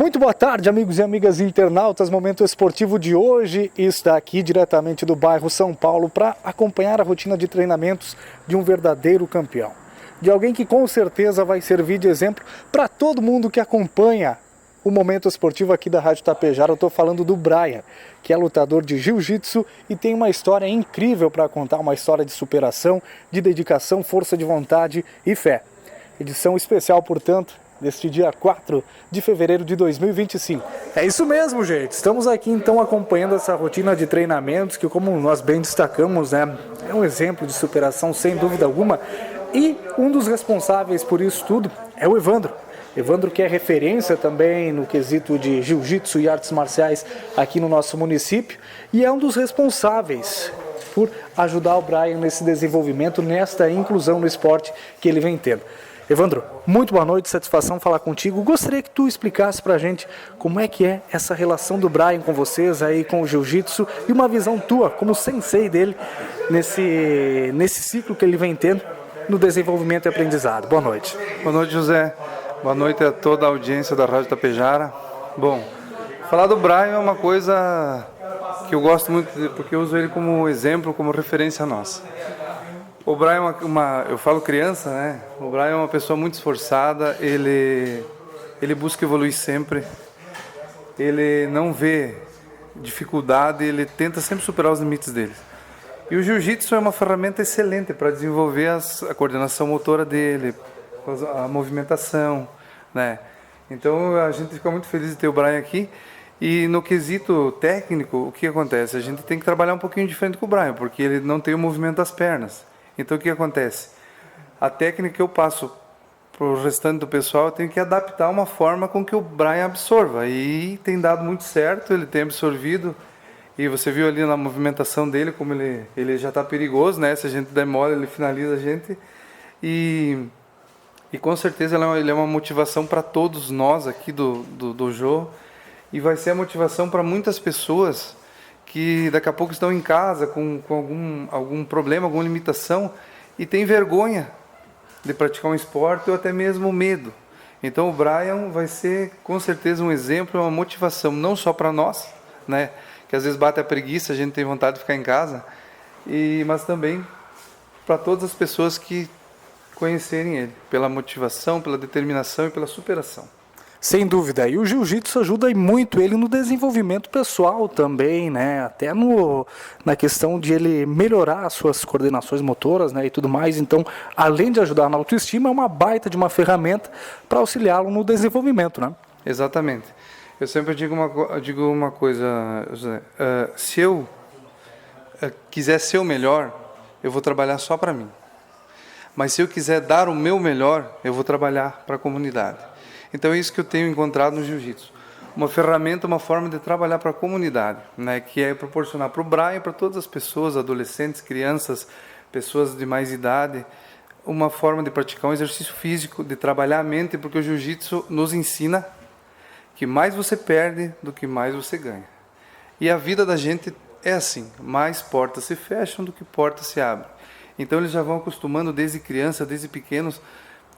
Muito boa tarde, amigos e amigas internautas. Momento esportivo de hoje está aqui diretamente do bairro São Paulo para acompanhar a rotina de treinamentos de um verdadeiro campeão. De alguém que com certeza vai servir de exemplo para todo mundo que acompanha o momento esportivo aqui da Rádio Tapejara. Eu estou falando do Brian, que é lutador de jiu-jitsu e tem uma história incrível para contar, uma história de superação, de dedicação, força de vontade e fé. Edição especial, portanto, deste dia 4 de fevereiro de 2025. É isso mesmo, gente. Estamos aqui então acompanhando essa rotina de treinamentos que, como nós bem destacamos, é um exemplo de superação sem dúvida alguma. E um dos responsáveis por isso tudo é o Evandro. Evandro, que é referência também no quesito de jiu-jitsu e artes marciais aqui no nosso município, e é um dos responsáveis por ajudar o Brian nesse desenvolvimento, nesta inclusão no esporte que ele vem tendo. Evandro, muito boa noite, satisfação falar contigo. Gostaria que tu explicasse pra gente como é que é essa relação do Brian com vocês aí, com o jiu-jitsu, e uma visão tua como sensei dele nesse ciclo que ele vem tendo no desenvolvimento e aprendizado. Boa noite. Boa noite, José. Boa noite a toda a audiência da Rádio Tapejara. Bom, falar do Brian é uma coisa que eu gosto muito, porque eu uso ele como exemplo, como referência nossa. O Brian eu falo criança, né? O Brian é uma pessoa muito esforçada, ele busca evoluir sempre, ele não vê dificuldade, ele tenta sempre superar os limites dele. E o jiu-jitsu é uma ferramenta excelente para desenvolver a coordenação motora dele, a movimentação, né? Então a gente fica muito feliz de ter o Brian aqui. E no quesito técnico, o que acontece? A gente tem que trabalhar um pouquinho diferente com o Brian, porque ele não tem o movimento das pernas. Então o que acontece? A técnica que eu passo para o restante do pessoal, eu tenho que adaptar uma forma com que o Brian absorva. E tem dado muito certo, ele tem absorvido. E você viu ali na movimentação dele como ele já está perigoso, né? Se a gente der mole, ele finaliza a gente. E com certeza ele é uma motivação para todos nós aqui do dojo. E vai ser a motivação para muitas pessoas que daqui a pouco estão em casa com algum problema, alguma limitação e tem vergonha de praticar um esporte ou até mesmo medo. Então o Brian vai ser com certeza um exemplo, uma motivação não só para nós, né, que às vezes bate a preguiça, a gente tem vontade de ficar em casa, mas também para todas as pessoas que conhecerem ele, pela motivação, pela determinação e pela superação. Sem dúvida, e o jiu-jitsu ajuda muito ele no desenvolvimento pessoal também, né? Até na questão de ele melhorar as suas coordenações motoras, né, e tudo mais. Então, além de ajudar na autoestima, é uma baita de uma ferramenta para auxiliá-lo no desenvolvimento, né? Exatamente. Eu sempre digo uma coisa, José, se eu quiser ser o melhor, eu vou trabalhar só para mim. Mas se eu quiser dar o meu melhor, eu vou trabalhar para a comunidade. Então é isso que eu tenho encontrado no jiu-jitsu. Uma ferramenta, uma forma de trabalhar para a comunidade, né, que é proporcionar para o Brian e para todas as pessoas, adolescentes, crianças, pessoas de mais idade, uma forma de praticar um exercício físico, de trabalhar a mente, porque o jiu-jitsu nos ensina que mais você perde do que mais você ganha. E a vida da gente é assim, mais portas se fecham do que portas se abrem. Então eles já vão acostumando desde criança, desde pequenos,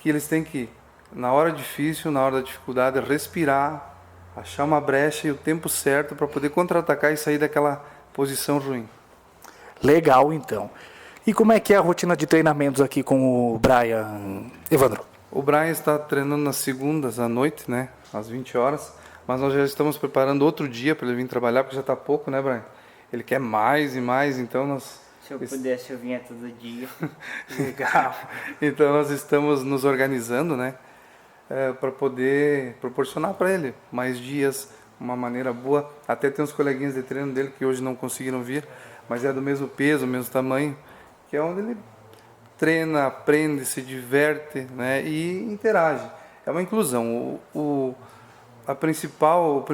que eles têm que, na hora difícil, na hora da dificuldade, respirar, achar uma brecha e o tempo certo para poder contra-atacar e sair daquela posição ruim. Legal, então. E como é que é a rotina de treinamentos aqui com o Brian, Evandro? O Brian está treinando nas segundas à noite, né, às 20 horas, mas nós já estamos preparando outro dia para ele vir trabalhar, porque já está pouco, né, Brian? Ele quer mais e mais, então nós... Se eu pudesse, eu vinha todo dia. Legal. Então nós estamos nos organizando, né, para poder proporcionar para ele mais dias, uma maneira boa. Até tem uns coleguinhas de treino dele que hoje não conseguiram vir, mas é do mesmo peso, mesmo tamanho, que é onde ele treina, aprende, se diverte, né, e interage. É uma inclusão. O principal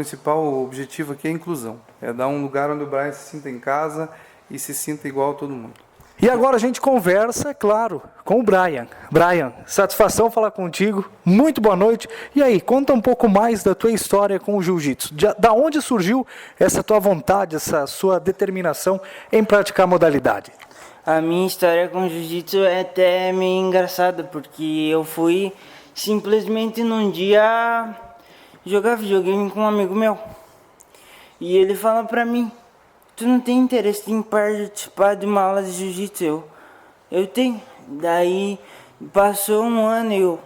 objetivo aqui é a inclusão. É dar um lugar onde o Brian se sinta em casa e se sinta igual a todo mundo. E agora a gente conversa, é claro, com o Brian. Brian, satisfação falar contigo, muito boa noite. E aí, conta um pouco mais da tua história com o jiu-jitsu. Da onde surgiu essa tua vontade, essa sua determinação em praticar a modalidade? A minha história com jiu-jitsu é até meio engraçada, porque eu fui simplesmente num dia jogar videogame com um amigo meu. E ele fala pra mim, tu não tem interesse em participar de uma aula de jiu-jitsu? Eu tenho. Daí passou um ano e o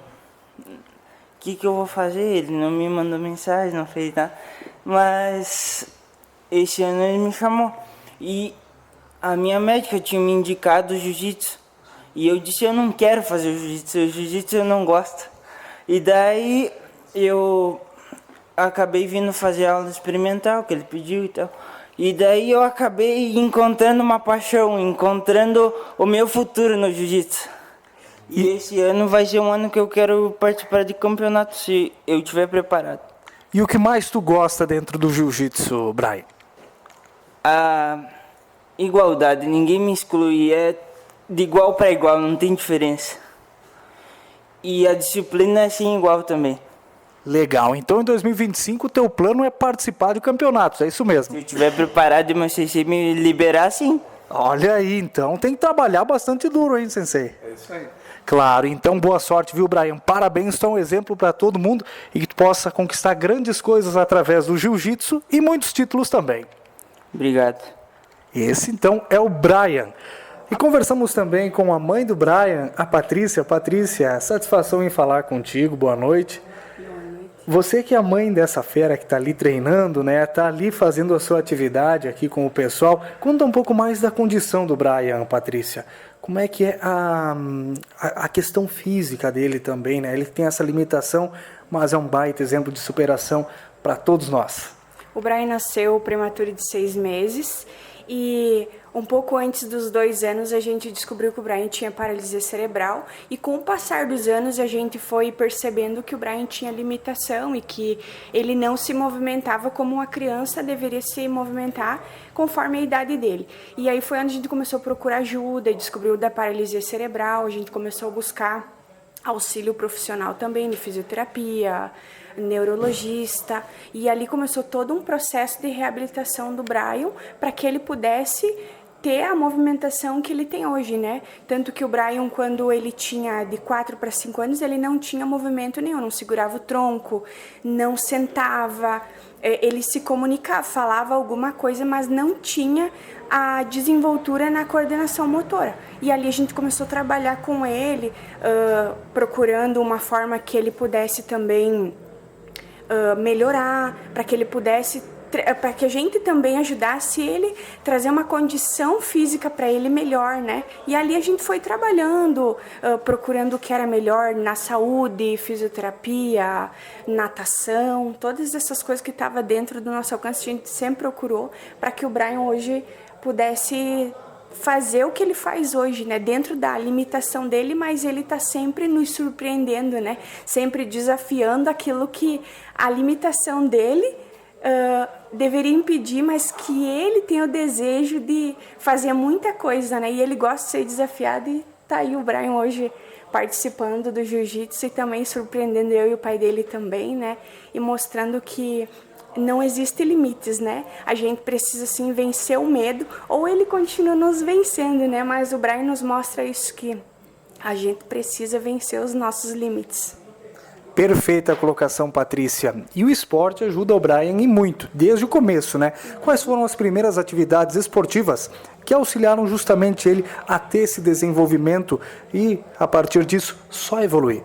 que eu vou fazer? Ele não me mandou mensagem, não fez nada. Mas esse ano ele me chamou. E a minha médica tinha me indicado o jiu-jitsu. E eu disse, eu não quero fazer o jiu-jitsu eu não gosto. E daí eu acabei vindo fazer aula experimental, que ele pediu e tal. E daí eu acabei encontrando uma paixão, encontrando o meu futuro no jiu-jitsu. E esse ano vai ser um ano que eu quero participar de campeonato, se eu estiver preparado. E o que mais tu gosta dentro do jiu-jitsu, Brian? A igualdade, ninguém me exclui, é de igual para igual, não tem diferença. E a disciplina é assim igual também. Legal, então em 2025 o teu plano é participar de campeonatos, é isso mesmo? Se eu estiver preparado e meu sensei me liberar, sim. Olha aí, então tem que trabalhar bastante duro, hein, sensei? É isso aí. Claro, então boa sorte, viu, Brian? Parabéns, tu é um exemplo para todo mundo e que tu possa conquistar grandes coisas através do jiu-jitsu e muitos títulos também. Obrigado. Esse, então, é o Brian. E conversamos também com a mãe do Brian, a Patrícia. Patrícia, satisfação em falar contigo, boa noite. Você que é a mãe dessa fera que está ali treinando, né? Está ali fazendo a sua atividade aqui com o pessoal. Conta um pouco mais da condição do Brian, Patrícia. Como é que é a questão física dele também, né? Ele tem essa limitação, mas é um baita exemplo de superação para todos nós. O Brian nasceu prematuro de 6 meses e um pouco antes dos 2 anos a gente descobriu que o Brian tinha paralisia cerebral e com o passar dos anos a gente foi percebendo que o Brian tinha limitação e que ele não se movimentava como uma criança deveria se movimentar conforme a idade dele. E aí foi onde a gente começou a procurar ajuda e descobriu da paralisia cerebral, a gente começou a buscar auxílio profissional também de fisioterapia, neurologista, e ali começou todo um processo de reabilitação do Brian para que ele pudesse ter a movimentação que ele tem hoje, né? Tanto que o Brian, quando ele tinha de 4 para 5 anos, ele não tinha movimento nenhum, não segurava o tronco, não sentava, ele se comunicava, falava alguma coisa, mas não tinha a desenvoltura na coordenação motora. E ali a gente começou a trabalhar com ele, procurando uma forma que ele pudesse também melhorar, para que ele pudesse, para que a gente também ajudasse ele, trazer uma condição física para ele melhor, né? E ali a gente foi trabalhando, procurando o que era melhor na saúde, fisioterapia, natação, todas essas coisas que estavam dentro do nosso alcance, a gente sempre procurou para que o Brian hoje pudesse fazer o que ele faz hoje, né? Dentro da limitação dele, mas ele está sempre nos surpreendendo, né? Sempre desafiando aquilo que a limitação dele deveria impedir, mas que ele tem o desejo de fazer muita coisa, né? E ele gosta de ser desafiado e tá aí o Brian hoje participando do jiu-jitsu e também surpreendendo eu e o pai dele também, né? E mostrando que não existem limites, né? A gente precisa, sim, vencer o medo, ou ele continua nos vencendo, né? Mas o Brian nos mostra isso, que a gente precisa vencer os nossos limites. Perfeita colocação, Patrícia. E o esporte ajuda o Brian e muito, desde o começo, né? Quais foram as primeiras atividades esportivas que auxiliaram justamente ele a ter esse desenvolvimento e, a partir disso, só evoluir?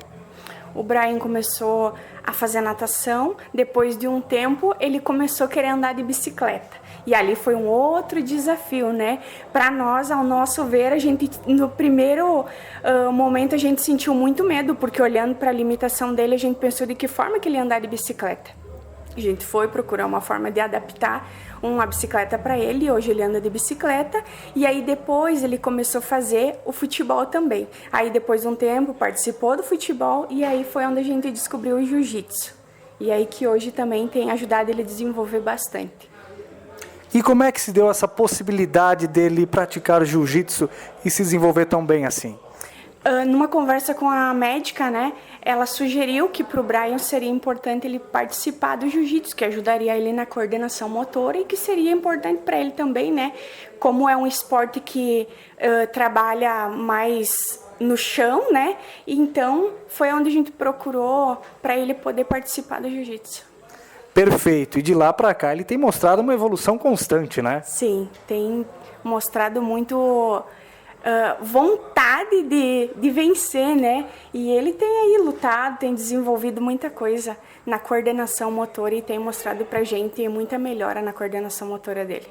O Brian começou a fazer natação, depois de um tempo ele começou a querer andar de bicicleta. E ali foi um outro desafio, né? Para nós, ao nosso ver, a gente no primeiro momento a gente sentiu muito medo, porque olhando para a limitação dele, a gente pensou de que forma que ele ia andar de bicicleta. A gente foi procurar uma forma de adaptar uma bicicleta para ele, e hoje ele anda de bicicleta, e aí depois ele começou a fazer o futebol também. Aí depois de um tempo participou do futebol, e aí foi onde a gente descobriu o jiu-jitsu. E aí que hoje também tem ajudado ele a desenvolver bastante. E como é que se deu essa possibilidade dele praticar jiu-jitsu e se desenvolver tão bem assim? Numa conversa com a médica, né, ela sugeriu que para o Brian seria importante ele participar do jiu-jitsu, que ajudaria ele na coordenação motora e que seria importante para ele também, né, como é um esporte que trabalha mais no chão, né, então foi onde a gente procurou para ele poder participar do jiu-jitsu. Perfeito. E de lá para cá ele tem mostrado uma evolução constante, né? Sim, tem mostrado muito vontade de vencer, né? E ele tem aí lutado, tem desenvolvido muita coisa na coordenação motora e tem mostrado pra gente muita melhora na coordenação motora dele.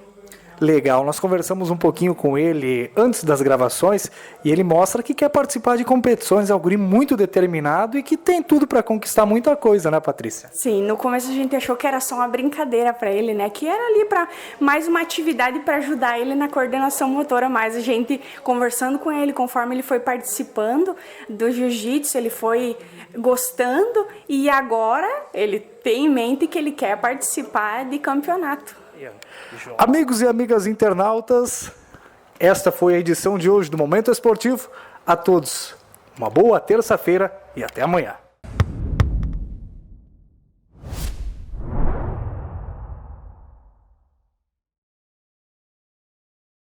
Legal, nós conversamos um pouquinho com ele antes das gravações e ele mostra que quer participar de competições, é um guri muito determinado e que tem tudo para conquistar muita coisa, né, Patrícia? Sim, no começo a gente achou que era só uma brincadeira para ele, né? Que era ali para mais uma atividade para ajudar ele na coordenação motora, mas a gente conversando com ele, conforme ele foi participando do jiu-jitsu, ele foi gostando e agora ele tem em mente que ele quer participar de campeonato. Amigos e amigas internautas, esta foi a edição de hoje do Momento Esportivo. A todos, uma boa terça-feira e até amanhã.